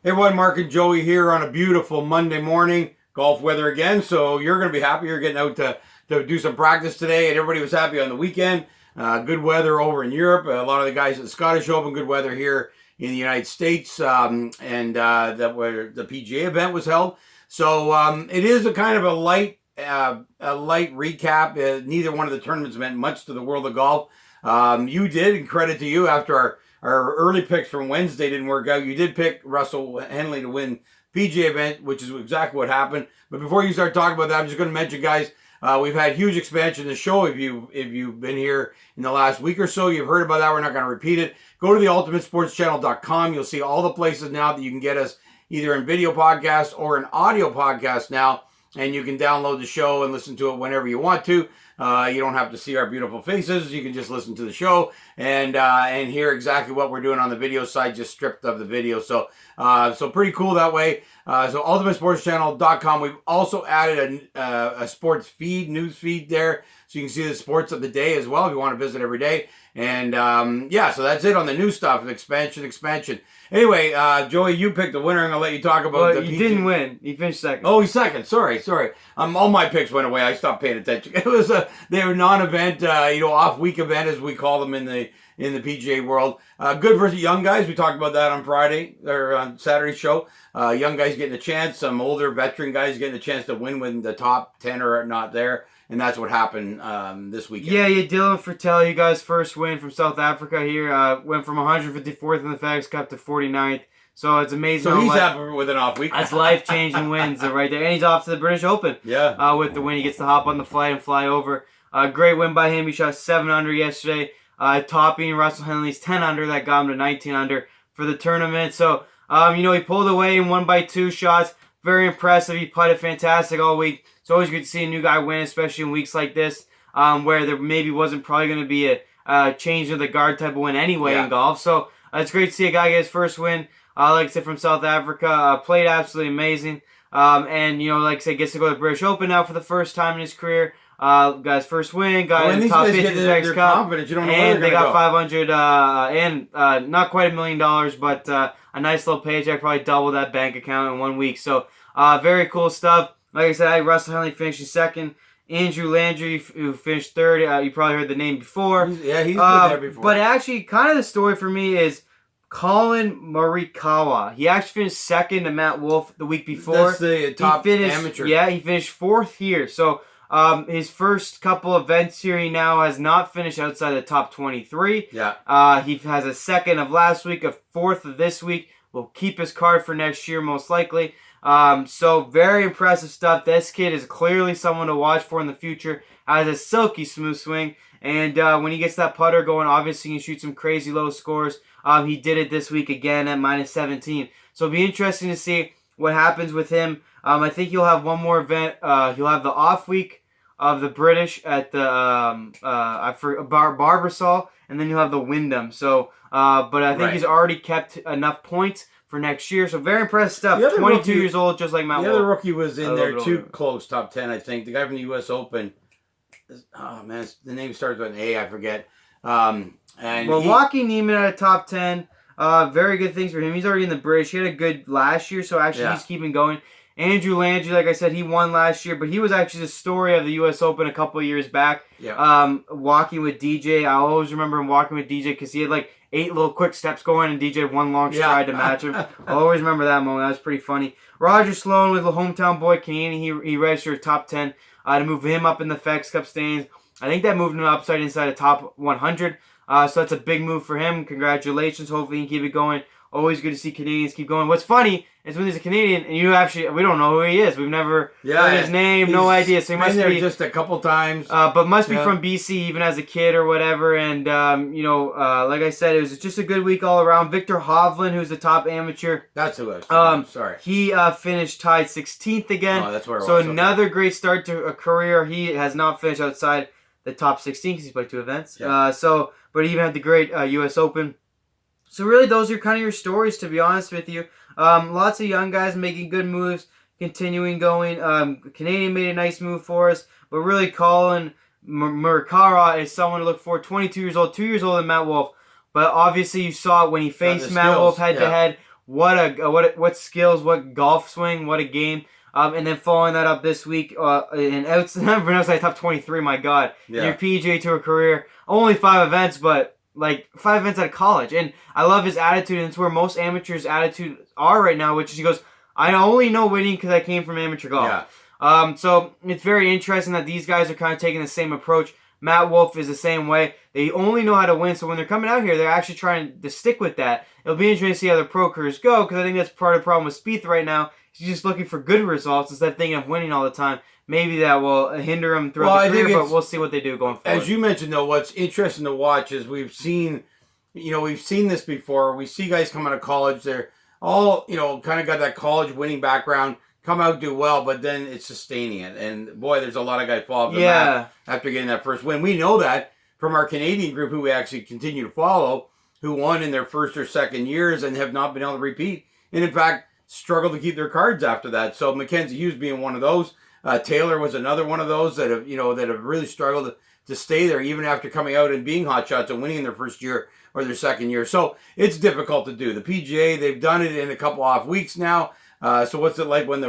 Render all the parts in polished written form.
Hey everyone, Mark and Joey here on a beautiful Monday morning. Golf weather again, so you're going to be happy. You're getting out to do some practice today, and everybody was happy on the weekend. Good weather over in Europe. A lot of the guys at the Scottish Open, good weather here in the United States, and that where the PGA event was held. So it is a kind of a light recap. Neither one of the tournaments meant much to the world of golf. You did, and credit to you, after our early picks from Wednesday didn't work out. You did pick Russell Henley to win PGA event, which is exactly what happened. But before you start talking about that, I'm just going to mention, guys, we've had huge expansion in the show. If you've been here in the last week or so, you've heard about that. We're not going to repeat it. Go to the ultimatesportschannel.com. You'll see all the places now that you can get us either in video podcast or an audio podcast now. And you can download the show and listen to it whenever you want to. You don't have to see our beautiful faces. You can just listen to the show and hear exactly what we're doing on the video side, just stripped of the video. So pretty cool that way. So ultimatesportschannel.com. We've also added a sports feed, news feed there, so you can see the sports of the day as well if you want to visit every day. And yeah, so that's it on the new stuff. Expansion. Anyway, Joey, you picked the winner. I'm gonna let you talk about the. You didn't win. You finished second. Oh, he's second. Sorry. All my picks went away. I stopped paying attention. It was they were non-event, off week event as we call them in the PGA world. Good for the young guys. We talked about that on Friday or on Saturday's show. Young guys getting a chance. Some older veteran guys getting a chance to win when the top 10 are not there. And that's what happened this weekend. Yeah, Dylan Fertel, you guys' first win from South Africa here. Went from 154th in the FedEx Cup to 49th. So it's amazing. So he's happy with an off week. That's life-changing wins right there. And he's off to the British Open. Yeah. With the win. He gets to hop on the flight and fly over. Great win by him. He shot 7 under yesterday. Topping Russell Henley's 10 under. That got him to 19 under for the tournament. So, he pulled away and won by 2 shots. Very impressive. He putted fantastic all week. It's always good to see a new guy win, especially in weeks like this, where there maybe wasn't probably going to be a change of the guard type of win anyway in golf. So it's great to see a guy get his first win. Like I said, from South Africa, played absolutely amazing. And like I said, gets to go to the British Open now for the first time in his career. Got his first win, got in the top 50 of the FedEx Cup, you don't know and they got 500 and not quite $1 million, but a nice little paycheck, probably double that bank account in 1 week. So very cool stuff. Like I said, Russell Henley finishing second. Andrew Landry, who finished third. You probably heard the name before. He's been there before. But actually, kind of the story for me is Colin Morikawa. He actually finished second to Matt Wolff the week before. That's the top amateur. Yeah, he finished 4th here. So his first couple events here, he now has not finished outside the top 23. Yeah. He has a 2nd of last week, a 4th of this week. Will keep his card for next year most likely. So very impressive stuff. This kid is clearly someone to watch for in the future. Has a silky smooth swing. And when he gets that putter going, obviously he can shoot some crazy low scores. He did it this week again at -17. So it'll be interesting to see what happens with him. I think he'll have one more event. He'll have the off week of the British at the Barbasol, and then you'll have the Wyndham. So, but I think he's already kept enough points for next year. So very impressive stuff. 22 years old, just like Matt Wolff. The other rookie was in there too close, top 10, I think. The guy from the U.S. Open. Oh man, the name starts with an A. I forget. Joaquin Niemann at a top 10. Very good things for him. He's already in the British. He had a good last year, so actually he's keeping going. Andrew Landry, like I said, he won last year, but he was actually the story of the U.S. Open a couple of years back. Yeah. Walking with DJ. I always remember him walking with DJ because he had like 8 little quick steps going, and DJ had 1 long stride to match him. I'll always remember that moment. That was pretty funny. Roger Sloan with the hometown boy Canadian. He registered top 10 to move him up in the FedEx Cup standings. I think that moved him upside inside the top 100. So that's a big move for him. Congratulations. Hopefully he can keep it going. Always good to see Canadians keep going. What's funny is when there's a Canadian and we don't know who he is. We've never heard his name, no idea. So he must be just a couple times. But must be from BC even as a kid or whatever. And like I said, it was just a good week all around. Victor Hovland, who's the top amateur. That's who it was. Sorry. He finished tied 16th again. Oh, that's where it was. So another great start to a career. He has not finished outside the top 16 because he's played 2 events. Yeah. But he even had the great U.S. Open. So really, those are kind of your stories, to be honest with you. Lots of young guys making good moves, continuing going. Canadian made a nice move for us, but really Colin Morikawa is someone to look for. 22 years old, 2 years older than Matt Wolff. But obviously you saw it when he faced Matt Wolff head-to-head. what skills, what golf swing, what a game. And then following that up this week, in outside top 23, my God, in your PGA Tour career, only 5 events, but like 5 events out of college. And I love his attitude, and it's where most amateurs' attitudes are right now, which is he goes, I only know winning because I came from amateur golf. Yeah. So it's very interesting that these guys are kind of taking the same approach. Matt Wolff is the same way. They only know how to win, so when they're coming out here, they're actually trying to stick with that. It'll be interesting to see how the pro careers go, because I think that's part of the problem with Spieth right now. He's just looking for good results instead of thinking of winning all the time. Maybe that will hinder him throughout the career, but we'll see what they do going forward. As you mentioned, though, what's interesting to watch is we've seen this before. We see guys come out of college. They're all, kind of got that college winning background, come out, do well, but then it's sustaining it. And, boy, there's a lot of guys fall off the map after getting that first win. We know that from our Canadian group, who we actually continue to follow, who won in their first or second years and have not been able to repeat. And, in fact, struggled to keep their cards after that. So Mackenzie Hughes being one of those. Taylor was another one of those that have really struggled to stay there even after coming out and being hot shots and winning in their first year or their second year. So it's difficult to do. The PGA, they've done it in a couple off weeks now. So what's it like when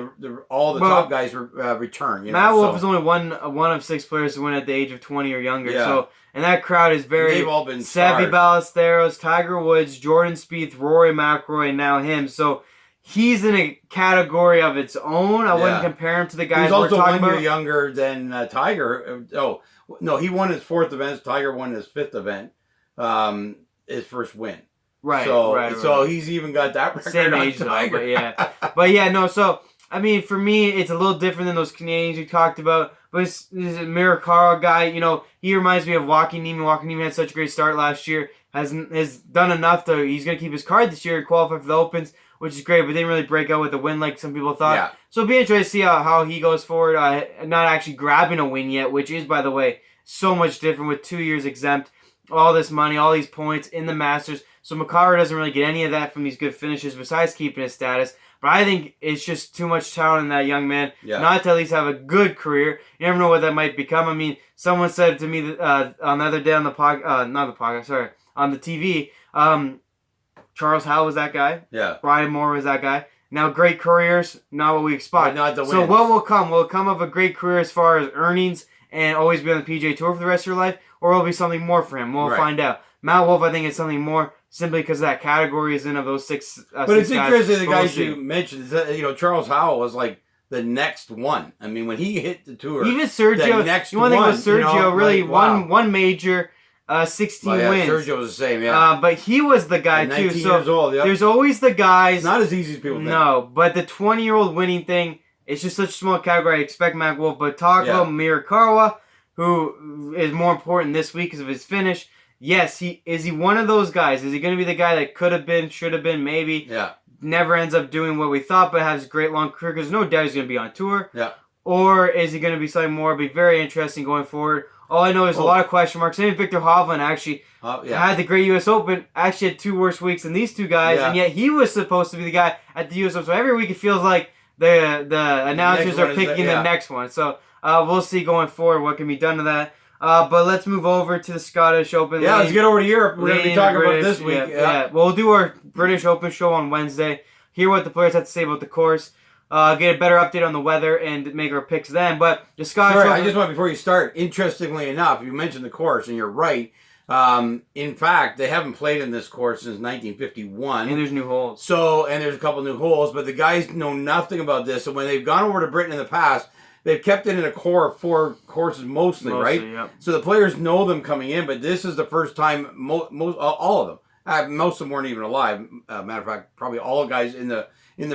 all the top guys return? Matt Wolff is only one of 6 players to win at the age of 20 or younger. Yeah. So, and that crowd is very they've all been Seve Ballesteros, Tiger Woods, Jordan Spieth, Rory McIlroy, and now him. So he's in a category of its own. I wouldn't compare him to the guys we're talking about. He's also 1 year younger than Tiger. Oh, no, he won his 4th event. Tiger won his 5th event, his first win. Right, So he's even got that record. Same age, though, but yeah, no. So I mean, for me, it's a little different than those Canadians you talked about. But this is a Mirakara guy. He reminds me of Joaquin Niemann. Joaquin Niemann had such a great start last year. Has done enough to. He's going to keep his card this year, qualify for the Opens, which is great. But didn't really break out with a win like some people thought. Yeah. So it'll be interesting to see how he goes forward. Not actually grabbing a win yet, which is, by the way, so much different with 2 years exempt. All this money, all these points in the Masters. So Makara doesn't really get any of that from these good finishes besides keeping his status. But I think it's just too much talent in that young man not to at least have a good career. You never know what that might become. I mean, someone said to me on the other day on the on the TV, Charles Howell was that guy. Yeah. Brian Moore was that guy. Now, great careers, not what we expect. Not the wins. So what will come? Will it come of a great career as far as earnings and always be on the PGA Tour for the rest of your life? Or will it be something more for him? We'll find out. Matt Wolff, I think, is something more simply because that category is in of those 6 but it's interesting, the guys you mentioned, Charles Howell was like the next one. I mean, when he hit the tour, even Sergio, the next one thing with Sergio, really one major, 16 wins. Sergio was the same, yeah. But he was the guy, too. So years old, there's always the guys. It's not as easy as people think. No, but the 20-year-old winning thing, it's just such a small category. I expect Matt Wolff. But talk about Mirakara, who is more important this week because of his finish. Yes, is he one of those guys? Is he going to be the guy that could have been, should have been, maybe? Yeah. Never ends up doing what we thought, but has a great long career because no doubt he's going to be on tour. Yeah. Or is he going to be something more? It'll be very interesting going forward. All I know is a lot of question marks. Even Victor Hovland actually had the great U.S. Open. Actually had 2 worse weeks than these 2 guys, and yet he was supposed to be the guy at the U.S. Open. So every week it feels like the announcers are picking the next one. So we'll see going forward what can be done to that. But let's move over to the Scottish Open. Yeah, let's get over to Europe. We're going to be talking about this week. Yeah. Well, we'll do our British Open show on Wednesday. Hear what the players have to say about the course. Get a better update on the weather and make our picks then. But the Scottish Open... I just want, before you start, interestingly enough, you mentioned the course, and you're right. In fact, they haven't played in this course since 1951. And there's new holes. And there's a couple new holes, but the guys know nothing about this. So when they've gone over to Britain in the past... They've kept it in a core of 4 courses mostly, right? Yep. So the players know them coming in, but this is the first time all of them. Most of them weren't even alive. Matter of fact, probably all the guys in the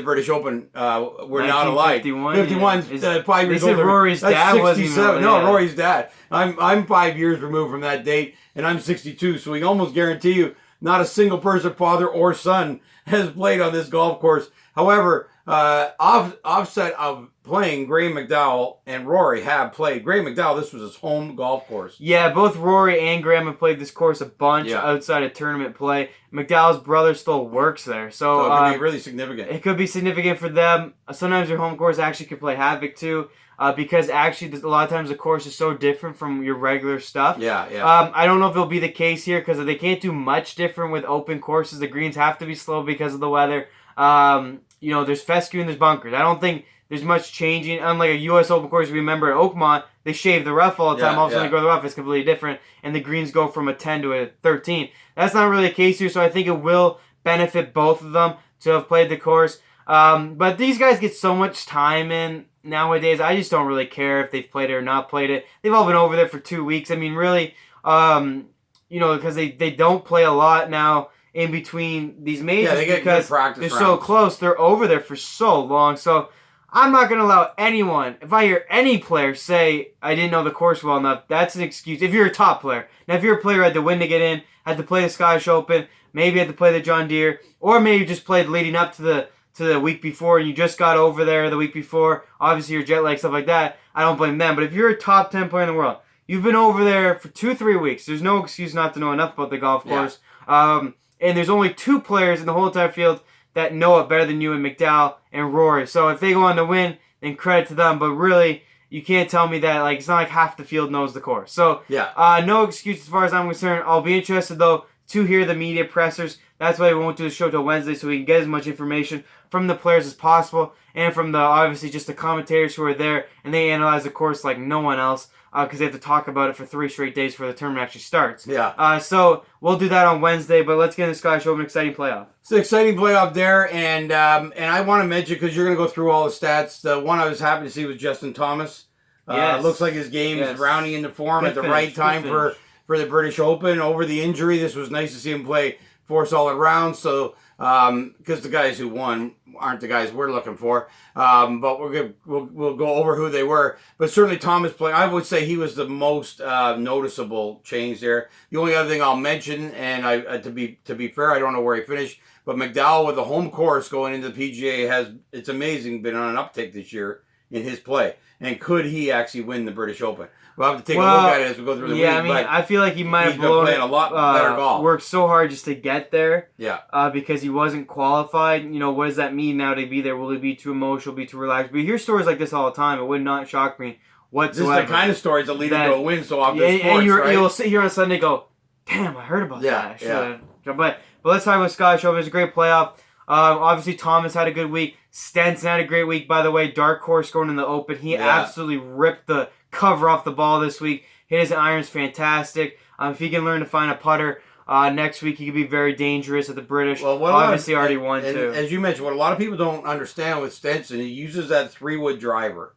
British Open were not alive. 51, 5 years old. Rory's dad wasn't even. No, Rory's dad. I'm 5 years removed from that date, and I'm 62. So we can almost guarantee you, not a single person, father or son, has played on this golf course. However, offset of playing, Graham McDowell and Rory have played. Graham McDowell, this was his home golf course. Yeah, both Rory and Graham have played this course a bunch outside of tournament play. McDowell's brother still works there. So it could be really significant. It could be significant for them. Sometimes their home course actually could play havoc too. Because actually, a lot of times the course is so different from your regular stuff. Yeah. I don't know if it'll be the case here because they can't do much different with open courses. The greens have to be slow because of the weather. There's fescue and there's bunkers. I don't think there's much changing. Unlike a U.S. Open course, remember at Oakmont, they shave the rough all the time. All of a sudden, they go to the rough. It's completely different. And the greens go from a 10 to a 13. That's not really the case here, so I think it will benefit both of them to have played the course. But these guys get so much time in nowadays. I just don't really care if they've played it or not played it. They've all been over there for 2 weeks. I mean, really, because they don't play a lot now in between these majors. Yeah, they get because good practice they're rounds. so close. They're over there for so long. So I'm not going to allow anyone, if I hear any player say I didn't know the course well enough, that's an excuse. If you're a top player. Now, if you're a player who had to win to get in, had to play the Scottish Open, maybe had to play the John Deere, or maybe just played leading up to the week before and you just got over there the week before, obviously your jet lag, stuff like that, I don't blame them. But if you're a top 10 player in the world, you've been over there for 2-3 weeks, there's no excuse not to know enough about the golf course. Yeah. And there's only 2 players in the whole entire field that know it better than you, and McDowell and Rory. So if they go on to win, then credit to them. But really, you can't tell me that it's not like half the field knows the course. So no excuse as far as I'm concerned. I'll be interested though to hear the media pressers. That's why we won't do the show till Wednesday, so we can get as much information from the players as possible and from obviously just the commentators who are there and they analyze the course like no one else. Because they have to talk about it for 3 straight days before the tournament actually starts. Yeah. So we'll do that on Wednesday, but let's get into the Scottish Open exciting playoff. It's an exciting playoff there, and I want to mention, because you're going to go through all the stats, the one I was happy to see was Justin Thomas. Looks like his game is rounding into form at the right time for the British Open. Over the injury, this was nice to see him play 4 solid rounds. So because the guys who won aren't the guys we're looking for, but we'll go over who they were. But certainly Thomas playing, I would say he was the most noticeable change there. The only other thing I'll mention, and to be fair, I don't know where he finished, but McDowell with the home course going into the PGA it's amazing, been on an uptick this year in his play. And could he actually win the British Open? We'll have to take a look at it as we go through the week. Yeah, I mean, I feel like he might have blown playing a lot better golf. Worked so hard just to get there. Yeah. Because he wasn't qualified. What does that mean now to be there? Will he be too emotional, be too relaxed? But you hear stories like this all the time. It would not shock me whatsoever. This is the kind of stories that lead him to a win so often. And you'll sit here on Sunday and go, damn, I heard about that. But let's talk about Scottish Open. It was a great playoff. Obviously, Thomas had a good week. Stenson had a great week, by the way. Dark horse going in the Open. He absolutely ripped the cover off the ball this week. Hit his irons fantastic. If he can learn to find a putter next week, he could be very dangerous at the British. Well, obviously already won too. As you mentioned, what a lot of people don't understand with Stenson, he uses that 3-wood driver.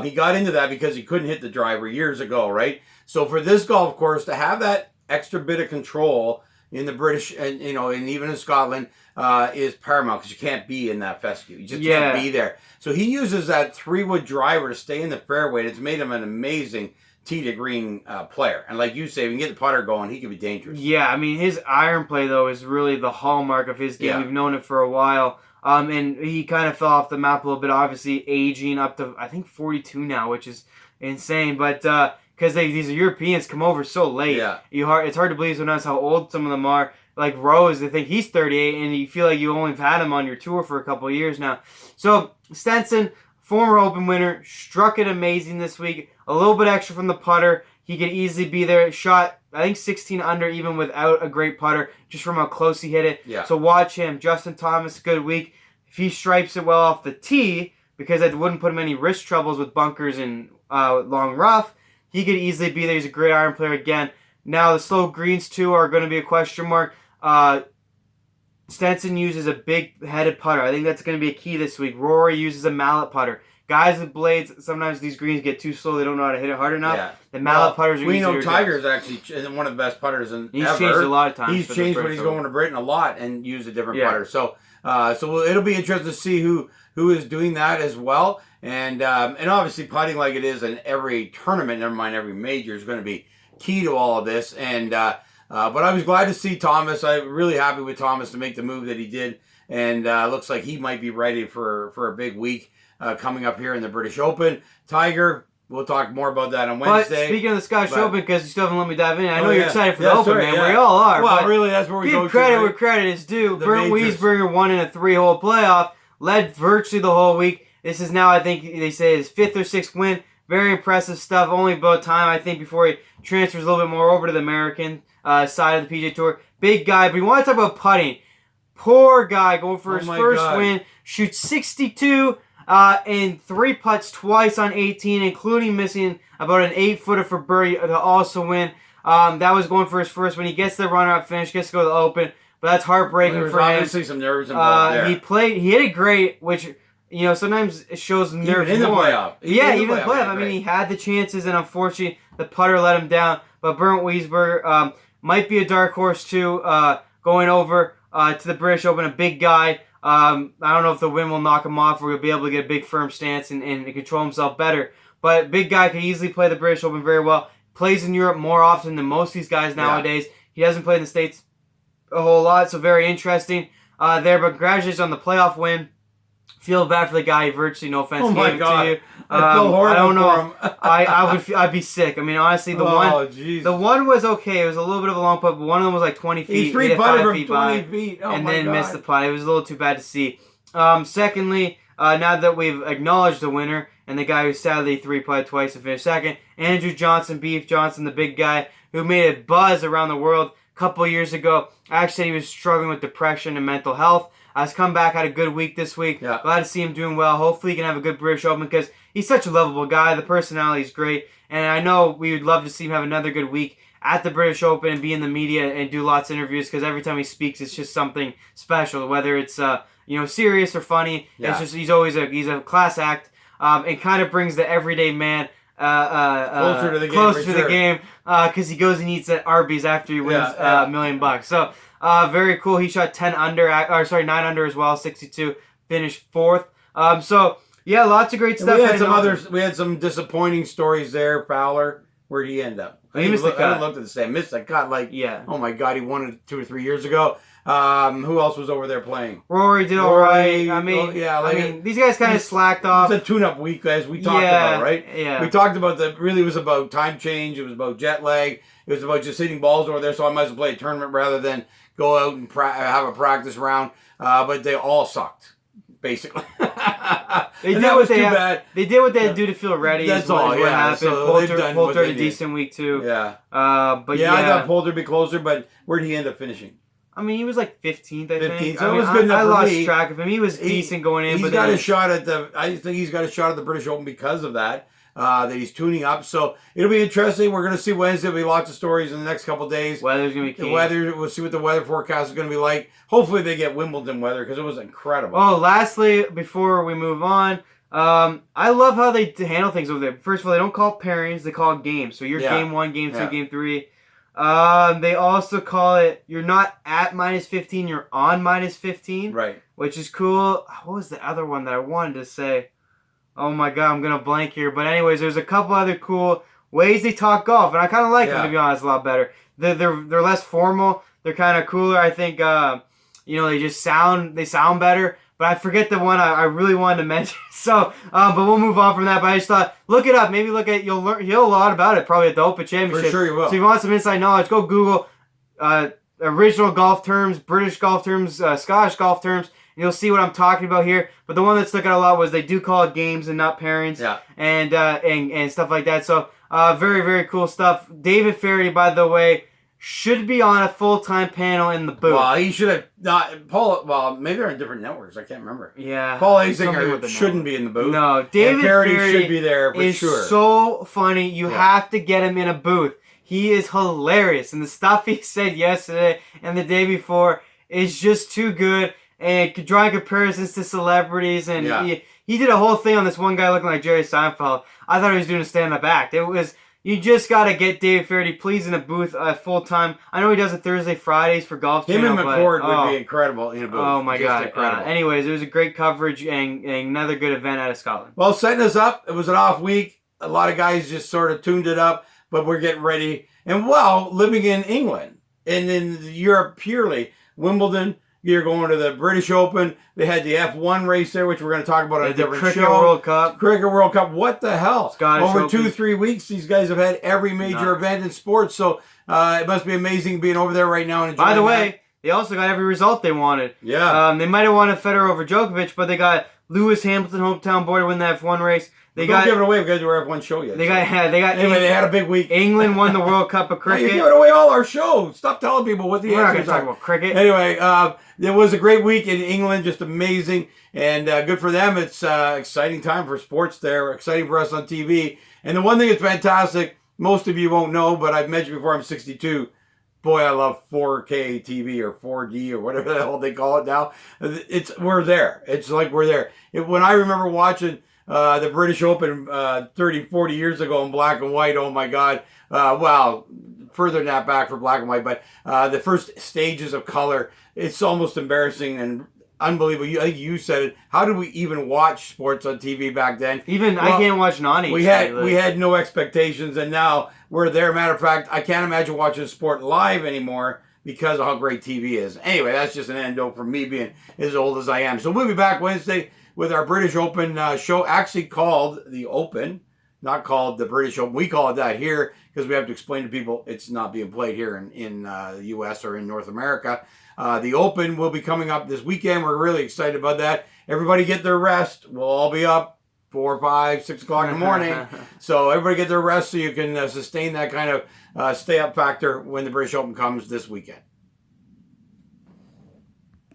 He got into that because he couldn't hit the driver years ago, right? So for this golf course to have that extra bit of control in the British and even in Scotland is paramount, because you can't be in that fescue. You just can't be there. So he uses that 3-wood driver to stay in the fairway. It's made him an amazing tee to green player. And like you say, if you can get the putter going, he can be dangerous. Yeah, I mean, his iron play, though, is really the hallmark of his game. We've known it for a while. And he kind of fell off the map a little bit, obviously aging up to, I think, 42 now, which is insane. But because these Europeans come over so late, it's hard to believe sometimes how old some of them are. Like Rose, I think he's 38, and you feel like you only have had him on your tour for a couple of years now. So Stenson, former Open winner, struck it amazing this week. A little bit extra from the putter. He could easily be there. Shot, I think, 16 under even without a great putter, just from how close he hit it. Yeah. So watch him. Justin Thomas, good week. If he stripes it well off the tee, because that wouldn't put him any wrist troubles with bunkers and long rough, he could easily be there. He's a great iron player again. Now, the slow greens, too, are going to be a question mark. Stenson uses a big-headed putter. I think that's going to be a key this week. Rory uses a mallet putter. Guys with blades, sometimes these greens get too slow. They don't know how to hit it hard enough. Yeah. The mallet putters are we know Tiger's actually one of the best putters ever. He's changed a lot of times. He's changed when he's going to Britain a lot and used a different putter. So it'll be interesting to see who is doing that as well. And obviously putting like it is in every tournament, never mind every major, is going to be key to all of this. And but I was glad to see Thomas. I'm really happy with Thomas to make the move that he did. And looks like he might be ready for a big week coming up here in the British Open. Tiger, we'll talk more about that on Wednesday. But speaking of the Scottish Open, because you still haven't let me dive in, I know you're excited for the Open, man. We all are. Well, really, that's where we go. Give credit where credit is due. Bernd Wiesberger won in a 3-hole playoff, led virtually the whole week. This is now, I think, they say his 5th or 6th win. Very impressive stuff. Only about time, I think, before he transfers a little bit more over to the American side of the PGA Tour. Big guy, but we want to talk about putting. Poor guy going for his first God. win. Shoots 62 and 3 putts twice on 18, including missing about an 8-footer for birdie to also win. That was going for his first win. He gets the runner-up finish, gets to go to the Open, but that's heartbreaking for him. Obviously some nerves involved there. He hit it great, which sometimes it shows nerves in the more. playoff. Even in the playoff. I mean, he had the chances, and unfortunately, the putter let him down. But Bernd Wiesberger might be a dark horse too, going over to the British Open, a big guy. I don't know if the wind will knock him off or he'll be able to get a big firm stance and control himself better. But big guy can easily play the British Open very well. Plays in Europe more often than most of these guys nowadays. Yeah. He doesn't play in the States a whole lot, so very interesting there. But congratulations on the playoff win. Feel bad for the guy. Virtually no offense. Oh my God! To you. I feel horrible. I don't know. For him. I'd be sick. I mean, honestly, the one was okay. It was a little bit of a long putt, but one of them was like 20 feet. He 3-putted from 20 feet. Oh and my then God. missed the putt. It was a little too bad to see. Secondly, now that we've acknowledged the winner and the guy who sadly 3-putted twice to finish second, Andrew Johnson, Beef Johnson, the big guy who made a buzz around the world a couple of years ago. Actually said he was struggling with depression and mental health. Has come back, had a good week this week. Yeah. Glad to see him doing well. Hopefully he can have a good British Open because he's such a lovable guy. The personality is great. And I know we would love to see him have another good week at the British Open and be in the media and do lots of interviews because every time he speaks, it's just something special. Whether it's serious or funny, it's just he's a class act and kind of brings the everyday man closer to the game because he goes and eats at Arby's after he wins $1 million. So very cool. He shot 9 under as well, 62, finished 4th. Yeah, lots of great stuff. We had some disappointing stories there. Fowler, where'd he end up? He missed the cut. I looked at the same. Missed the cut. Oh my God, he won it 2 or 3 years ago. Who else was over there playing? Rory did all right. I mean, these guys kind of slacked off. It's a tune-up week, as we talked about, right? Yeah. We talked about really was about time change. It was about jet lag. It was about just hitting balls over there. So I might as well play a tournament rather than go out and have a practice round. But they all sucked, basically. They did what they had to do to feel ready. That's all. What happened. So Poulter had a decent week too. Yeah. I thought Poulter would be closer, but where did he end up finishing? I mean, he was like 15th, I think. So it was good enough. I lost track of him. He was decent going in. I think he's got a shot at the British Open because of that. That he's tuning up. So it'll be interesting. We're going to see Wednesday. There'll be lots of stories in the next couple of days. Weather's going to be key. We'll see what the weather forecast is going to be like. Hopefully they get Wimbledon weather because it was incredible. Oh, lastly, before we move on, I love how they handle things over there. First of all, they don't call it pairings. They call it games. So you're game 1, game 2, game 3. They also call it, you're not at -15, you're on -15. Right. Which is cool. What was the other one that I wanted to say? Oh my God, I'm going to blank here. But anyways, there's a couple other cool ways they talk golf. And I kind of like them, to be honest, a lot better. They're less formal. They're kind of cooler. I think, they sound better. But I forget the one I really wanted to mention. So, but we'll move on from that. But I just thought, look it up. Maybe you'll hear a lot about it probably at the Open Championship. For sure you will. So if you want some inside knowledge, go Google original golf terms, British golf terms, Scottish golf terms. You'll see what I'm talking about here. But the one that stuck out a lot was they do call it games and not pairings. Yeah. And stuff like that. So very, very cool stuff. David Faraday, by the way, should be on a full-time panel in the booth. Well, he should have not. Maybe they're on different networks. I can't remember. Yeah. Paul Azinger shouldn't be in the booth. No, David Faraday should be there for sure. Is so funny. You have to get him in a booth. He is hilarious. And the stuff he said yesterday and the day before is just too good. And drawing comparisons to celebrities. And he did a whole thing on this one guy looking like Jerry Seinfeld. I thought he was doing a stand-up act. You just got to get David Faraday, please, in a booth full-time. I know he does it Thursday, Fridays for Golf Channel. Him and McCord would be incredible in a booth. Oh, my God. Anyways, it was a great coverage and another good event out of Scotland. Well, setting us up, it was an off week. A lot of guys just sort of tuned it up, but we're getting ready. And, living in England and in Europe purely, Wimbledon, you're going to the British Open. They had the F1 race there, which we're going to talk about on a different Cricket show. World Cup. Cricket World Cup. What the hell? Scottish Over Open. 2-3 weeks, these guys have had every major event in sports. So it must be amazing being over there right now and enjoying By the way, they also got every result they wanted. Yeah. They might have wanted Federer over Djokovic, but they got Lewis Hamilton, hometown boy, to win that F1 race. They Don't got give it away because we're F1 show yet. they got Anyway, they had a big week. England won the World Cup of Hey, cricket. you're giving away all our shows. Stop telling people what the We're not going answers to talk are. about cricket. Anyway, it was a great week in England, just amazing, and good for them. It's exciting time for sports there, exciting for us on TV. And the one thing that's fantastic, most of you won't know, but I've mentioned before, I'm 62. Boy, I love 4K TV or 4D or whatever the hell they call it now. We're there. It's like we're there. When I remember watching the British Open 30, 40 years ago in black and white, oh my God. Well, further than that back for black and white, but the first stages of color, it's almost embarrassing and unbelievable. I think you said it. How did we even watch sports on TV back then? I can't watch Nani. We had no expectations, and now we're there. Matter of fact, I can't imagine watching sport live anymore because of how great TV is. Anyway, that's just an anecdote for me being as old as I am. So we'll be back Wednesday with our British Open show, actually called the Open, not called the British Open. We call it that here because we have to explain to people it's not being played here in the U.S. or in North America. The Open will be coming up this weekend. We're really excited about that. Everybody get their rest. We'll all be up 4, 5, 6 o'clock in the morning. So everybody get their rest so you can sustain that kind of stay-up factor when the British Open comes this weekend.